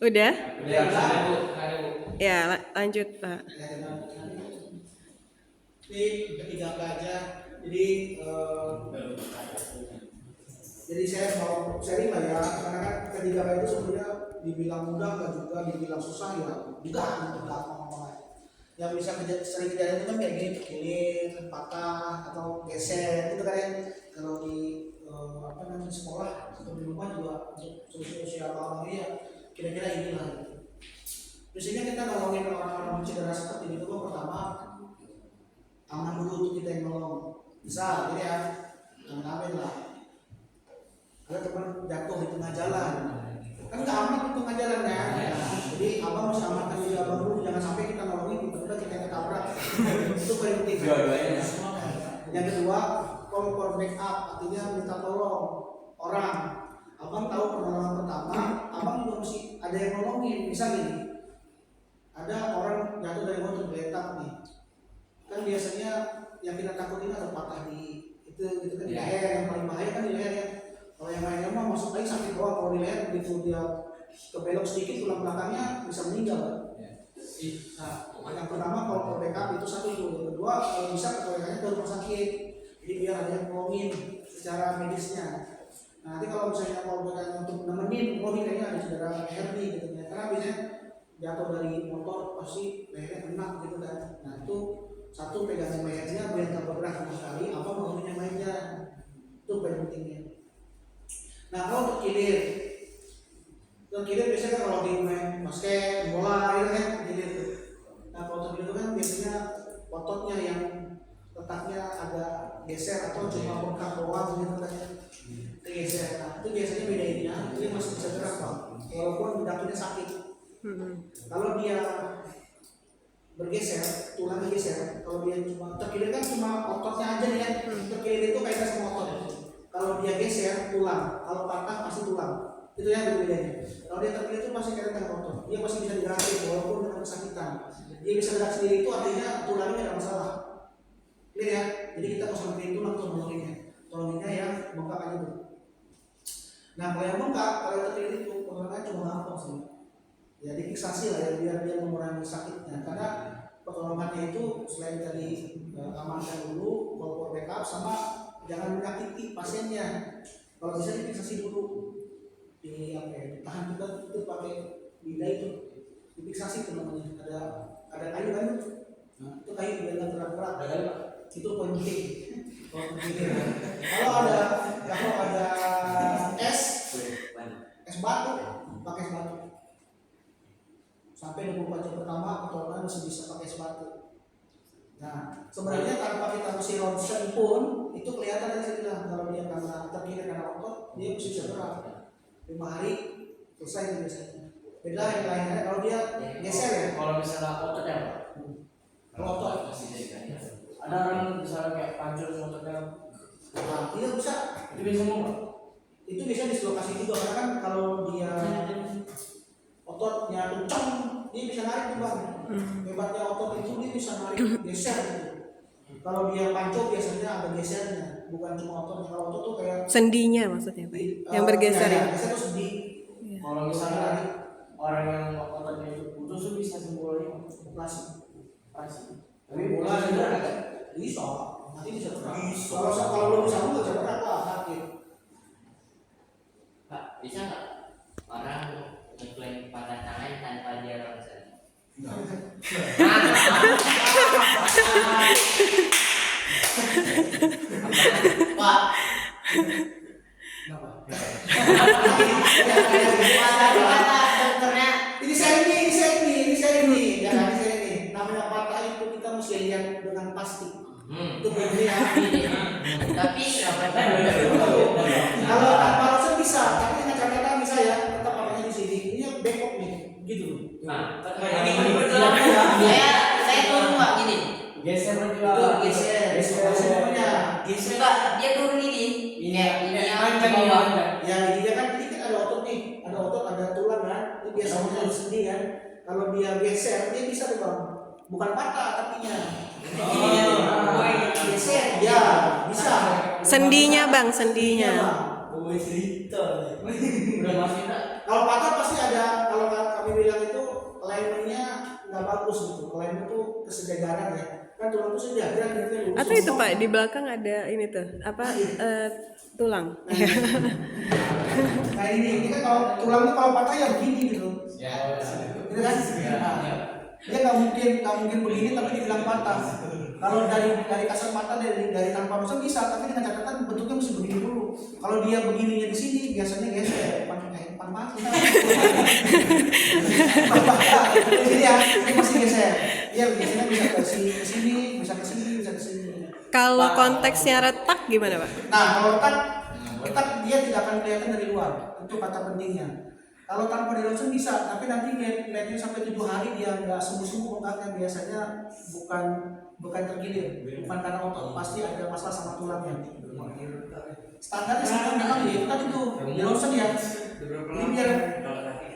Udah? Udah. Ya, lanjut Pak. Ini ketiga aja. Jadi saya mau sharing lah ya, karena kan ketiga itu sebenarnya dibilang mudah nggak juga, dibilang susah ya enggak ngomong-ngomong. Yang bisa sering kejadian itu kan kayak gini, terkilir, patah atau geser itu kan ya. Kalau di sekolah atau di rumah juga untuk solusi apa ya kira-kira inilah. Biasanya kita nolongin orang-orang cedera seperti itu kan pertama tangan dulu untuk kita yang nolong. Bisa gitu ya, tangan lah. Ada teman jatuh di tengah jalan, kan nggak aman di tengah jalan ya. Jadi abang harus amankan diri abang dulu, jangan sampai kita nolongin tiba-tiba kita ketabrak. Itu paling penting. Yang kedua, call for backup, artinya minta tolong orang. Abang tahu pertolongan pertama, abang juga mesti ada yang nolongin. Misal gini, ada orang jatuh dari motor geletak nih, kan biasanya yang kita takutin ada patah di itu gitu kan di leher, yang paling bahaya kan di leher ya. Kalau yang lainnya mah masuk lagi sakit doang, kalau di leher begitu dia kebelok sedikit tulang belakangnya bisa meninggal. Nah, yang pertama kalau backup itu satu itu, yang kedua kalau bisa keluarganya ke rumah sakit, jadi biar ada yang nolongin secara medisnya. Nah, nanti kalau misalnya kalau backup untuk nemenin, ini kayaknya ada cedera leher nih gitu ya, karena biasanya jatuh dari motor pasti lehernya kena gitu kan. Nah itu satu pegangan lehernya biar tak bergerak sama sekali, apa nolongin mainnya itu paling pentingnya. Nah kalau terkilir biasanya kalau di main basket, bola gitu kan terkilir tuh. Nah kalau terkilir itu kan biasanya ototnya yang letaknya agak geser atau cuma bengkak doang gitu kan tergeser. Nah itu biasanya bedainnya ini masih bisa gerak Pak, walaupun bedakinya sakit. Kalau dia bergeser, tulangnya geser, kalau dia cuma terkilir kan cuma ototnya aja nih kan, terkilir itu kaitan sama otot. Kalau dia geser tulang, kalau patah pasti tulang. Itu yang bedanya. Kalau dia terkilir itu masih kaitan dengan otot. Dia masih bisa digerakin walaupun dengan kesakitan. Dia bisa gerak sendiri itu artinya tulangnya tidak masalah. Clear ya? Jadi kita harus ngertiin tulang tuh nolonginnya yang bengkak aja tuh. Nah kalau yang bengkak, kalau terkilir itu pertolongannya cuma gampang sih. Ya difiksasi lah ya biar dia mengurangi sakitnya. Karena pertolongannya itu selain tadi amankan dulu, call for backup sama jangan menyakiti pasiennya. Kalau bisa difiksasi dulu di tahan kita itu pakai bida itu difiksasi itu namanya. Ada kayu kan? Nah, itu kayu biar gerak-gerak. Itu penting. Kalau ada es batu, pakai es batu. Sampai 24 jam pertama pertolongan masih bisa pakai es batu. Nah, sebenarnya tanpa kita mesti ronsen pun itu kelihatan dari sini lah. Kalau dia karena terkilir karena otot, dia mesti bisa gerak. 5 hari selesai itu biasanya. Beda yang lainnya kalau dia geser ya. Kalau misalnya otot ya Pak? Kalau otot ada orang misalnya kayak pancur ototnya. Nah, dia bisa. Itu bisa ngomong Pak? Itu bisa dislokasi juga karena kan kalau dia ototnya kencang, dia bisa narik tuh Bang. Hebatnya otot itu dia bisa narik geser gitu. Kalau dia pancur biasanya ada gesernya, bukan cuma otot. Kalau otot tuh kayak Sendinya maksudnya Pak, yang bergeser ya. Geser tuh sendi. Kalau misalnya orang yang ototnya itu putus tuh bisa sembuh lagi Operasi. Tapi bola juga bisa. Nanti bisa gerak. Kalau lu bisa nggak bisa gerak lah sakit. Pak, bisa nggak orang ngeklaim patah tangan tanpa dia ronsen? Pak, dokternya Ini saya ini. Namanya patah itu kita mesti lihat dengan pasti. Itu berbeda. tapi Kalau tanpa ronsen bisa, tapi dengan catatan bisa ya tetap patahnya di sini. Ini backup nih, gitu. nah, ini saya turun Pak gini. geser Itu juga. geser. Geser Pak, dia turun ini. Ini yang Kan bawah. Ya dia kan ini kan ada otot nih, ada tulang kan. Ini biasanya ada sendi kan. Kalau dia geser dia bisa tuh Bang. bukan patah tapinya. Geser. Ya, bisa. Sendinya bang, sendinya. Gue cerita. Udah masih tak? Kalau patah pasti ada, kalau kami bilang itu alignmentnya nggak bagus gitu. Alignment itu kesejajaran ya. Kan tulang itu sejajar gitu. Atau itu pak di belakang ada ini tuh apa tulang. Nah ini kan kalau tulang itu kalau patah ya begini gitu. Ya. Gitu kan? Dia nggak mungkin begini tapi dibilang patah. Kalau dari kasar mata dari tanpa rusak bisa, tapi dengan catatan bentuknya mesti begini dulu. Kalau dia begininya di sini biasanya geser, depan mata. Jadi ya, ini masih geser. Iya, biasanya bisa ke sini, bisa ke sini, bisa ke sini. Kalau konteksnya retak gimana pak? Nah, kalau retak dia tidak akan kelihatan dari luar. Itu kata pentingnya. Kalau tanpa di ronsen bisa, tapi nanti lihatnya sampai 7 hari dia nggak sembuh-sembuh bengkaknya, biasanya bukan tergilir, bukan karena otot, pasti ada masalah sama tulangnya. Standarnya sekarang memang ya itu tadi tuh di ronsen ya. Ini biar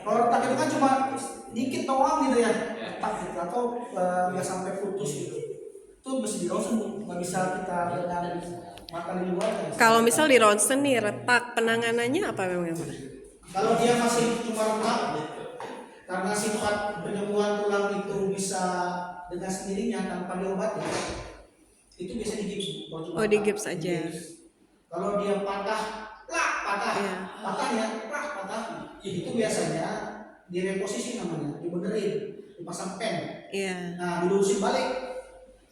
kalau retak itu kan cuma dikit doang gitu ya, retak gitu atau nggak sampai putus gitu. Itu mesti di ronsen, nggak bisa kita dengan mata di luar. Kalau misal di ronsen nih retak, penanganannya apa memang? Kalau dia masih cuma retak, karena sifat penyembuhan tulang itu bisa dengan sendirinya tanpa diobati, itu biasanya di gips. Oh di gips aja. Kalau dia patah, Iya. patahnya, patah, itu biasanya direposisi namanya, dibenerin, dipasang pen. Iya. Nah, dilurusin balik,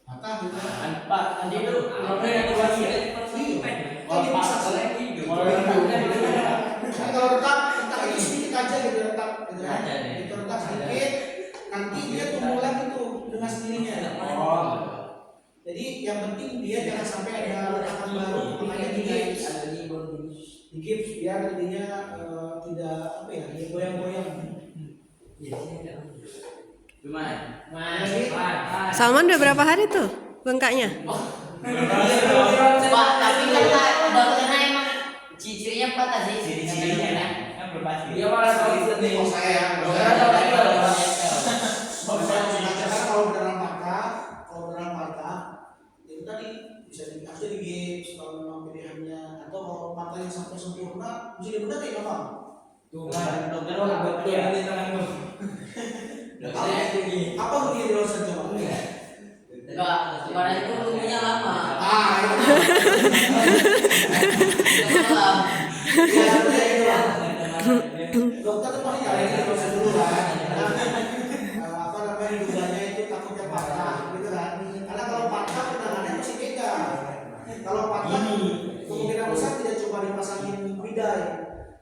patah gitu. Pak, tadi itu kalau yang Oh, bisa Nah, kalau retak itu sedikit aja gitu retak, gitu kan? Itu retak sedikit, nanti dia tumbuh lagi tuh dengan sendirinya. Jadi yang penting dia jangan sampai ada retakan baru, makanya di gips biar dia tidak apa ya, dia goyang-goyang. Salman udah berapa hari tuh bengkaknya? Pak, tapi kan dokternya emang ciri-cirinya patah sih. Ciri-cirinya kan berbahasa. Dia Kalau saya, kalau beneran patah, itu tadi bisa harus di gips kalau memang pilihannya, atau kalau matanya sampai sempurna, mesti dibenerin apa? Tuh kan, dokter buat dia di tanganmu. Dokternya tinggi. Apa begini dosen coba? Enggak, kemarin itu nunggunya lama. Dokter tuh pasti nyalain dosen dulu kan. Apa namanya dugaannya itu takutnya patah, gitu kan? Karena kalau patah penanganannya masih beda. Kalau patah kemungkinan besar tidak cuma dipasangin bidai,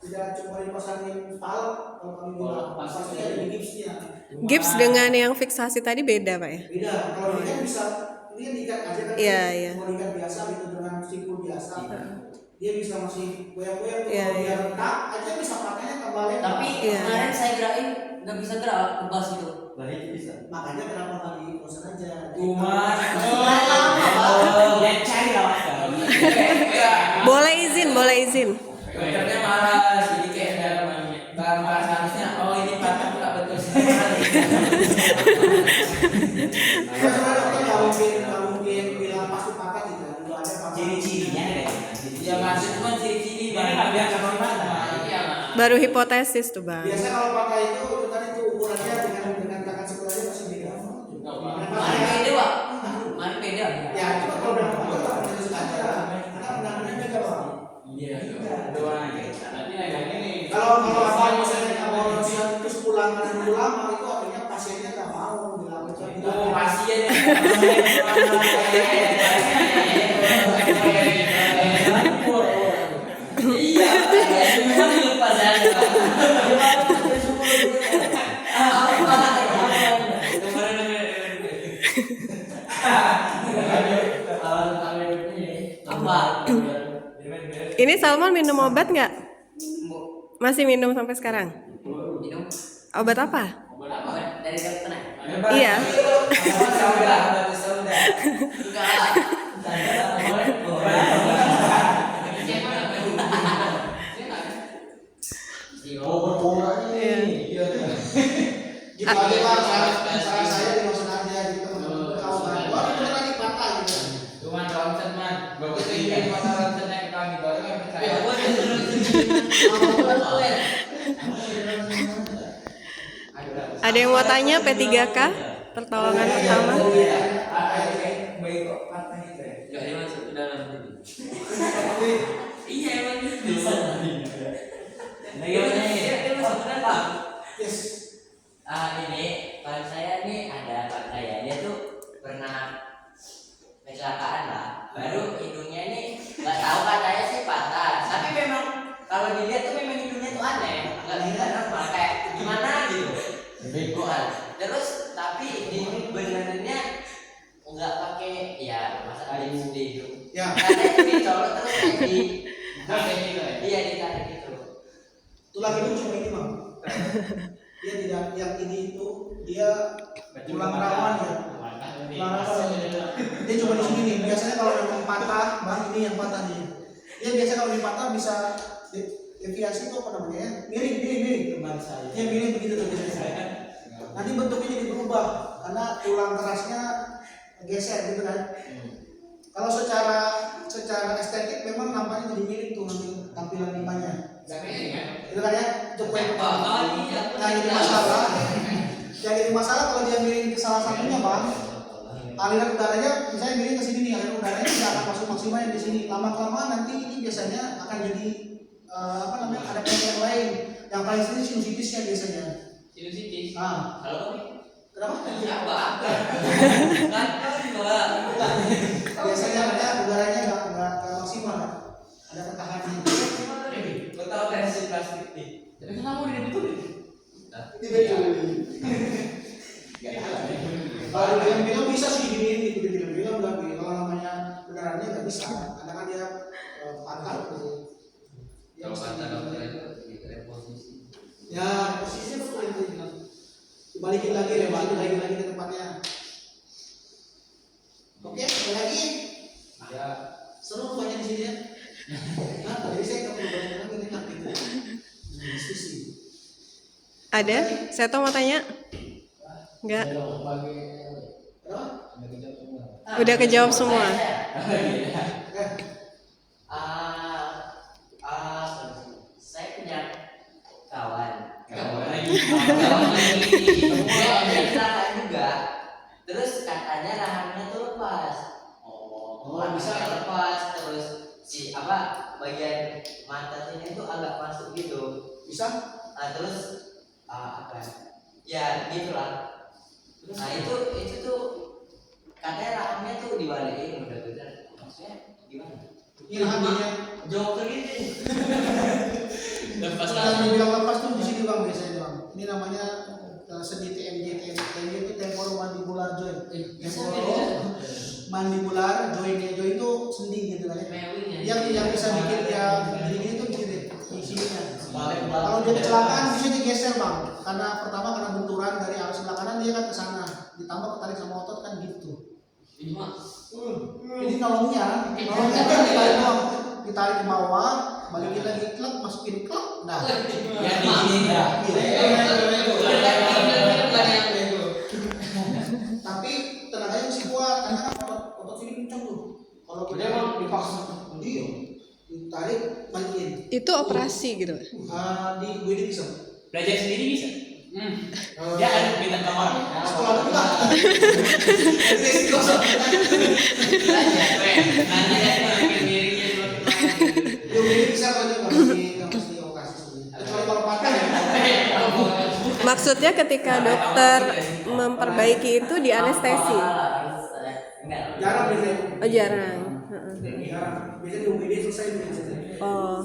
tidak cuma dipasangin pal. Kalau kami bilang pasti ada di gipsnya. Gips dengan yang fiksasi tadi beda pak ya? Beda. Kalau ini kan bisa, ini kan diikat aja kan? Iya. Kalau diikat biasa gitu dengan sikul biasa, dia bisa masih goyang-goyang tuh. Iya, Kalau iya. dia retak aja bisa patahnya kembali. Tapi Iya. kemarin saya gerakin nggak bisa gerak ke bas itu. Balik bisa. Makanya kenapa nggak di kosan aja? Kuman. Cari lawak. Boleh izin. Dokternya marah, jadi kayak gambar harusnya. Oh ini patah nggak betul sekali. Karena dokter nggak mungkin bilang pasti patah gitu. Nggak ada patah. Ciri-cirinya kayak ya maksud cuma ciri-ciri dia nggak biasa sama patah. Baru hipotesis tuh bang. Biasa kalau patah itu tadi tuh ukurannya dengan tangan sebelahnya masih beda. Kemarin beda pak. Kemarin beda. Ya itu kalau udah patah tak bisa aja. Karena penanganannya beda pak. Iya. Doang aja. Kalau apa misalnya kalau terus pulang dulu lama itu artinya pasiennya nggak mau dilakukan. Oh pasien. Iya. Cuma lupa saya. Apa? Ini Salman minum obat nggak? Masih minum sampai sekarang? Minum. Obat apa? Obat dari dokternya. Iya. Enggak. Gitu aja lah, saran saya di kosan aja gitu. Ada yang mau tanya P3K pertolongan pertama? Baik kok patah itu ya. Nggak dia masuk ke dalam dulu. Iya emang gitu. Nah, gimana ini? Dia masuk ke dalam. Yes. Ini kalau saya nih ada pak saya, dia tuh pernah kecelakaan lah. Baru hidungnya nih nggak tahu katanya sih patah. Tapi memang kalau dilihat tuh memang hidungnya tuh aneh, nggak normal kayak gimana gitu. Begoan. Terus tapi ini benernya nggak pakai ya masa di hidung. Ya. Katanya dicolok terus kayak di iya ditarik gitu. Tulang hidung cuma ini bang. Dia tidak yang ini itu dia tulang rawan ya. Tulang rawan. Dia cuma di sini nih. Biasanya kalau yang patah, bang ini yang patah nih. Dia biasa kalau di patah bisa deviasi itu apa namanya? Miring. Dia miring begitu tuh biasanya. Nanti bentuknya jadi berubah karena tulang kerasnya geser gitu kan. Kalau secara estetik memang nampaknya jadi miring tuh nanti tampilan limbahnya. Itu kan ya, cukup nah jadi masalah. Yang jadi masalah kalau dia miring ke salah satunya bang, aliran udaranya misalnya miring ke sini nih, aliran udaranya tidak akan masuk maksimal yang di sini. Lama kelamaan nanti ini biasanya akan jadi ada penyakit yang lain. Yang paling sering sinusitisnya biasanya. Sinusitis. Nah, Kalau kenapa? siapa? Kan Biasanya ada udaranya nggak maksimal, ada ketahanannya. Lo tau versi plastik nih. Tapi kenapa udah dibetulin? Kalau bilang bisa sih gini bilang tapi kalau namanya benerannya nggak bisa karena kan dia patah gitu. Kalau kata dokter itu reposisi. Ya posisinya betul itu bilang. Dibalikin lagi lagi ke tempatnya. Oke, ada lagi? Ya. Seru banyak di sini ya. Nah, jadi saya nggak perlu banyak lagi enak gitu. Diskusi. Ada? Saya mau tanya? Enggak. Udah kejawab semua. Saya punya kawan lagi. dia kecelakaan juga. Terus katanya rahangnya tuh lepas. Bisa lepas terus si bagian mata sini tuh agak masuk gitu. Bisa? Terus ya gitulah. Nah itu tuh katanya rahangnya tuh dibalikin udah bener. Maksudnya gimana? Ini rahangnya Joker gitu. Lepas kalau dibilang lepas tuh di sini bang biasanya bang. Ini namanya sendi TMJ itu temporomandibular joint. Mandibular joint itu sendi gitu kan ya. Yang bisa bikin dia gini tuh gini di sininya. Kalau dia kecelakaan bisa digeser bang. Karena benturan dari arah sebelah kanan dia kan ke sana. Ditambah ketarik sama otot kan gitu. Ini nolongnya kan ditarik doang. Ditarik ke bawah, balikin lagi klep, masukin klep. Nah, Ya di sini ya. tapi tenaganya masih kuat karena kan otot sini kencang tuh. Kalau kita emang dipaksa, iya, ditarik, balikin. Itu operasi gitu. Di gue bisa. Belajar sendiri bisa. Ya ada bintang kamar. Sekolah enggak. Nanti ada miringnya dulu. Gue bisa banyak nggak mesti operasi sebenarnya. Kecuali kalau patah ya. Maksudnya ketika dokter memperbaiki itu di anestesi. Jarang biasanya. Oh jarang. Jarang. Biasanya di UGD selesai biasanya. Oh.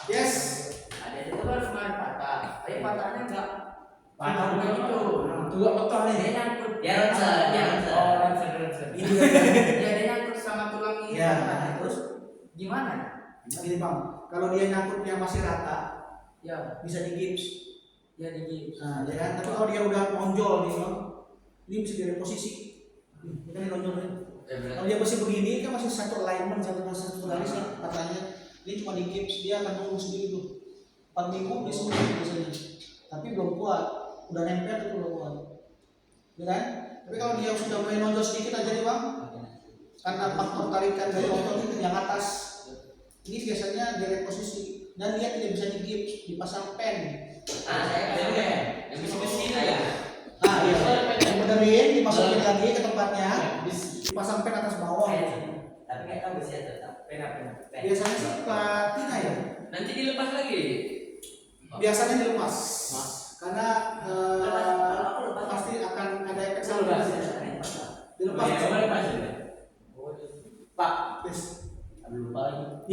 Yes. Ada itu kan cuma patah. Tapi patahnya enggak Patah bukan itu. Juga betul nih. dia nyangkut. Dia ronsen. Oh, ronsen. Ini Dia nyangkut sama tulang ini. ya. Terus gimana? Gini bang, kalau dia nyangkutnya masih rata, Ya, bisa digips. dia digips. Nah, ya kan. Tapi kalau dia udah menonjol nih bang, ini bisa dari posisi. Ini kan nonjol nih. Kalau dia masih begini kan masih satu alignment satu garis kan katanya. Ini cuma digips, dia akan nunggu sendiri tuh. 4 minggu dia sembuh biasanya. Tapi belum kuat, udah nempel tapi belum kuat. Ya kan? Tapi kalau dia sudah mulai nonjol sedikit aja nih bang, karena faktor tarikan dari otot itu yang atas ini biasanya direct posisi dan dia tidak bisa digips, dipasang pen. Saya yang besi-besi itu ya. Nah, yang benerin dimasukin lagi ke tempatnya, dipasang pen atas bawah. Tapi nggak tahu besi tetap. Pena. Biasanya sih platina ya. Nanti dilepas lagi. Biasanya dilepas, Mas. karena pasti akan ada efek samping. Dilepas. Ya, coba lepas ya. Pak, yes. Lupa lagi.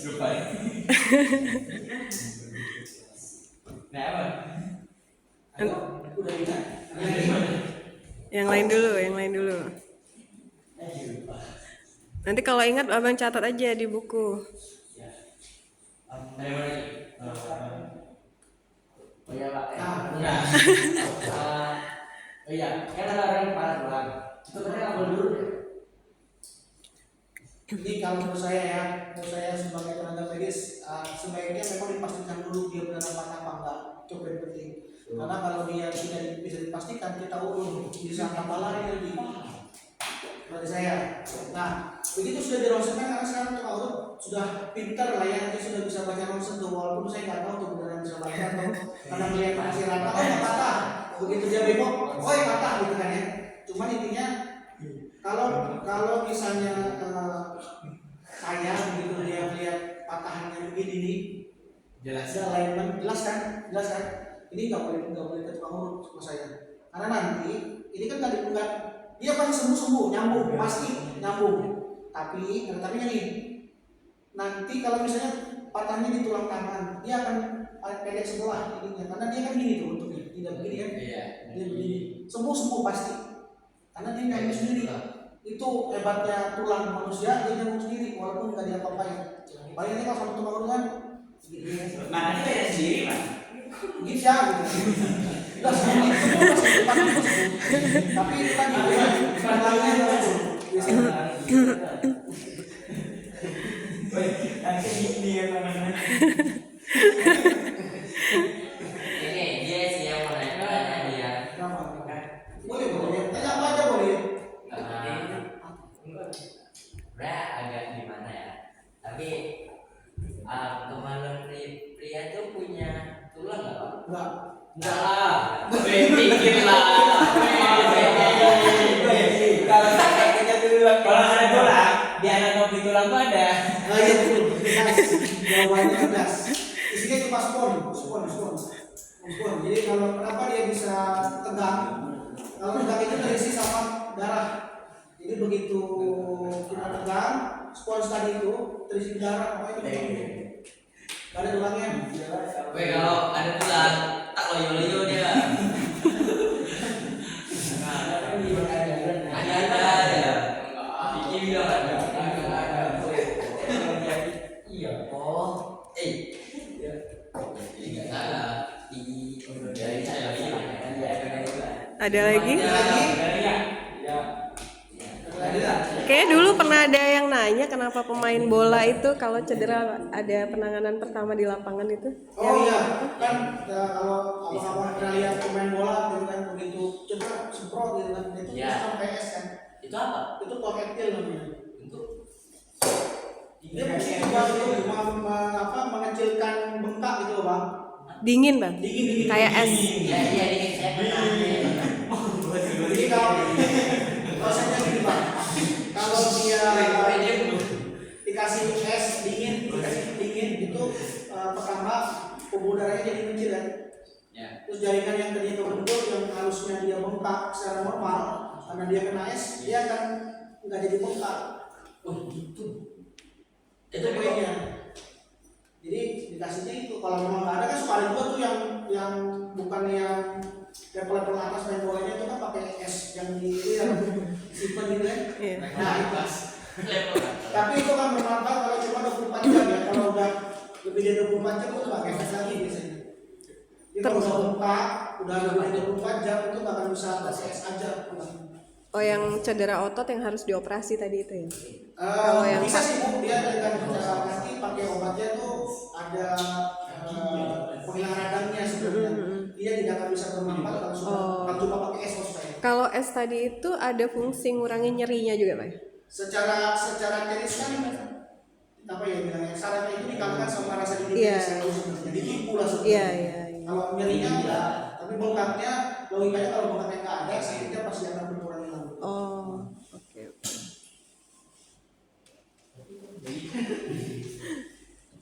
Lupa. Nah, apa? Udah ingat. Yang lain dulu. Nanti kalau ingat abang catat aja di buku. Ada mana lagi? Oh iya Pak. Enggak. Oh iya, kan ada orang kepala tulang. Itu katanya nggak boleh dulu deh. Ini kalau menurut saya sebagai tenaga medis sebaiknya memang dipastikan dulu dia benar patah apa enggak, itu paling penting. Karena kalau dia tidak bisa dipastikan kita urut bisa tambah lagi lagi. Menurut saya. Nah, begitu sudah dirongsenkan karena sekarang tukang urut sudah pintar lah ya, dia sudah bisa baca rongsen tuh walaupun saya nggak tahu tuh beneran bisa baca atau karena melihat masih rata, oh ya patah. Begitu dia bengkok, oh ya patah gitu kan ya. Cuman intinya kalau misalnya saya begitu dia melihat patahannya begini nih, Jelas. alignment jelas kan, ini nggak boleh ke tukang urut sama saya, karena nanti ini kan tadi enggak dia pasti sembuh nyambung pasti nyambung, tapi nih nanti kalau misalnya patahnya di tulang tangan dia akan pendek sebelah ininya karena dia kan gini tuh bentuknya tidak begini kan, Iya. dia begini sembuh pasti karena dia nyambung sendiri. Itu hebatnya tulang manusia, dia nyambung sendiri walaupun nggak diapa-apain. Paling ini kalau sama tukang urut kan Makanya saya sendiri, Mas. gitu ya gitu. Udah semua masih depan itu sembuh. Tapi itu tadi tangannya itu Nanti gini ya teman-teman. Ini dia sih yang mau nanya dia. boleh tanya apa aja boleh. Sebenarnya agak gimana ya, tapi kemaluan pria itu punya tulang nggak Pak? Enggak. Enggak lah. Pikir lah. Kalau saya punya tulang, kalau ada tulang, di anatomi tulang tuh ada. Iya betul. Jawabannya cerdas. Isinya cuma spon. Jadi kalau kenapa dia bisa tegang? Kalau tegang itu terisi sama darah. Jadi begitu kita tegang, spons tadi itu terisi darah, apa itu? Ada tulangnya. Weh, kalau ada tulang, tak loyo-loyo dia. Ada. Bikin bilang ada. Iya. Oh, Jadi nggak salah. Dari saya Ada lagi? Ya. Kayaknya dulu pernah ada yang nanya kenapa pemain bola itu kalau cedera ada penanganan pertama di lapangan itu. Oh iya, kan kalau abang-abang pernah lihat pemain bola gitu kan begitu cedera semprot gitu kan itu Iya. sampai PS kan. itu apa? Itu torketil namanya. Untuk Dia mungkin buat itu mengecilkan bengkak gitu loh, Bang. Dingin bang, Dingin. kayak es. ya dia ini saya pernah. Jadi kalau saya gini Bang, kalau dia dikasih es dingin itu pertama pembuluh darahnya jadi kecil kan. Ya. Terus jaringan yang tadinya kebentuk yang harusnya dia bengkak secara normal karena dia kena es dia akan nggak jadi bengkak. Oh gitu. Itu poinnya. Jadi dikasihnya itu kalau memang nggak ada kan suka ada juga tuh yang bukan yang level atas main bolanya itu kan pakai es yang di itu yang simpen gitu kan. Iya. Nah itu. Tapi itu kan bermanfaat kalau cuma 24 jam ya. Kalau udah lebih dari 24 jam itu pakai es lagi biasanya. Jadi kalau udah bengkak, udah lebih dari 24 jam itu nggak akan bisa kasih es aja. Oh yang cedera otot yang harus dioperasi tadi itu ya? Kalau yang Bisa sih Bu, dia dengan cara nanti pakai obatnya tuh ada penghilang radangnya sebenarnya. dia tidak akan bisa bermanfaat kalau sudah kalau coba pakai es maksud saya. Kalau es tadi itu ada fungsi ngurangi nyerinya juga, Pak? Secara teknis kan apa ya bilangnya sarannya itu dikalahkan sama rasa dingin Iya. sebenarnya. Jadi tipu lah sebenarnya. Iya, iya, iya. Kalau nyerinya enggak, tapi bengkaknya logikanya kalau bengkaknya nggak ada, sakitnya pasti akan berkurang hilang. Oh, oke.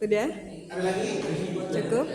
Udah? Ada lagi? Cukup?